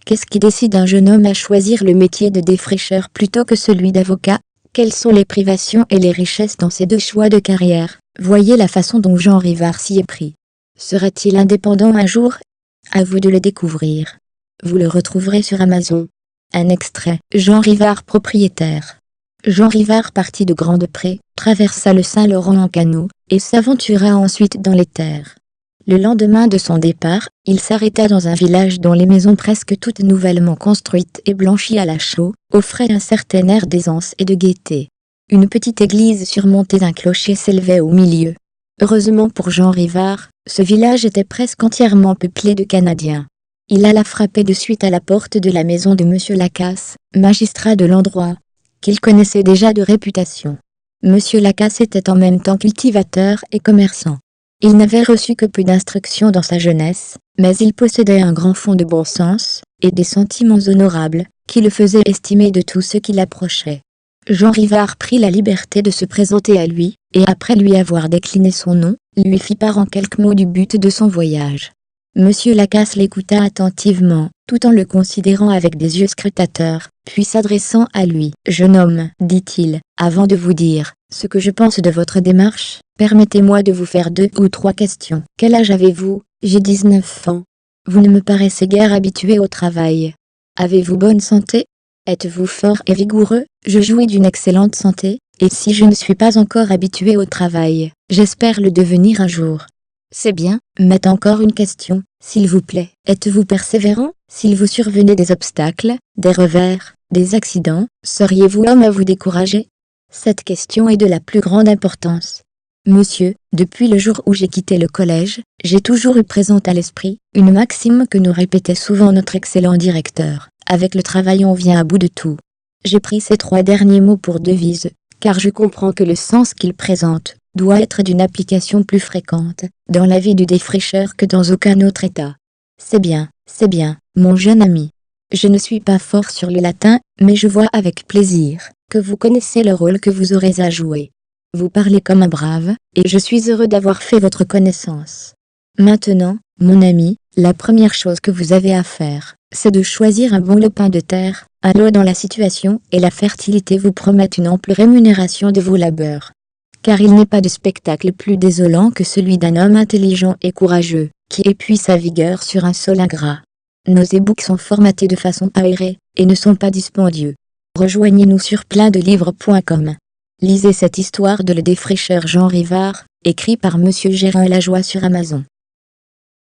Qu'est-ce qui décide un jeune homme à choisir le métier de défricheur plutôt que celui d'avocat? Quelles sont les privations et les richesses dans ces deux choix de carrière? Voyez la façon dont Jean Rivard s'y est pris. Sera-t-il indépendant un jour? À vous de le découvrir. Vous le retrouverez sur Amazon. Un extrait. Jean Rivard propriétaire. Jean Rivard partit de Grande-Pré, traversa le Saint-Laurent en canot, et s'aventura ensuite dans les terres. Le lendemain de son départ, il s'arrêta dans un village dont les maisons presque toutes nouvellement construites et blanchies à la chaux, offraient un certain air d'aisance et de gaieté. Une petite église surmontée d'un clocher s'élevait au milieu. Heureusement pour Jean Rivard, ce village était presque entièrement peuplé de Canadiens. Il alla frapper de suite à la porte de la maison de Monsieur Lacasse, magistrat de l'endroit, qu'il connaissait déjà de réputation. Monsieur Lacasse était en même temps cultivateur et commerçant. Il n'avait reçu que peu d'instruction dans sa jeunesse, mais il possédait un grand fond de bon sens, et des sentiments honorables, qui le faisaient estimer de tout ce qui l'approchait. Jean Rivard prit la liberté de se présenter à lui, et après lui avoir décliné son nom, lui fit part en quelques mots du but de son voyage. Monsieur Lacasse l'écouta attentivement, tout en le considérant avec des yeux scrutateurs, puis s'adressant à lui. « Jeune homme, dit-il, avant de vous dire ce que je pense de votre démarche, permettez-moi de vous faire 2 ou 3 questions. Quel âge avez-vous? » J'ai 19 ans. Vous ne me paraissez guère habitué au travail. Avez-vous bonne santé? Êtes-vous fort et vigoureux? Je jouis d'une excellente santé, et si je ne suis pas encore habitué au travail, j'espère le devenir un jour. C'est bien, mais encore une question, s'il vous plaît. Êtes-vous persévérant? S'il vous survenait des obstacles, des revers, des accidents, seriez-vous homme à vous décourager? Cette question est de la plus grande importance. Monsieur, depuis le jour où j'ai quitté le collège, j'ai toujours eu présente à l'esprit une maxime que nous répétait souvent notre excellent directeur. Avec le travail on vient à bout de tout. J'ai pris ces 3 derniers mots pour devise, car je comprends que le sens qu'ils présentent doit être d'une application plus fréquente dans la vie du défricheur que dans aucun autre état. C'est bien, mon jeune ami. Je ne suis pas fort sur le latin, mais je vois avec plaisir que vous connaissez le rôle que vous aurez à jouer. Vous parlez comme un brave, et je suis heureux d'avoir fait votre connaissance. Maintenant, mon ami, la première chose que vous avez à faire, c'est de choisir un bon lopin de terre. Un lot dans la situation et la fertilité vous promettent une ample rémunération de vos labeurs. Car il n'est pas de spectacle plus désolant que celui d'un homme intelligent et courageux, qui épuise sa vigueur sur un sol ingrat. Nos e-books sont formatés de façon aérée, et ne sont pas dispendieux. Rejoignez-nous sur pleinddelivres.com. Lisez cette histoire de le défricheur Jean Rivard, écrit par Monsieur Gérin Lajoie sur Amazon.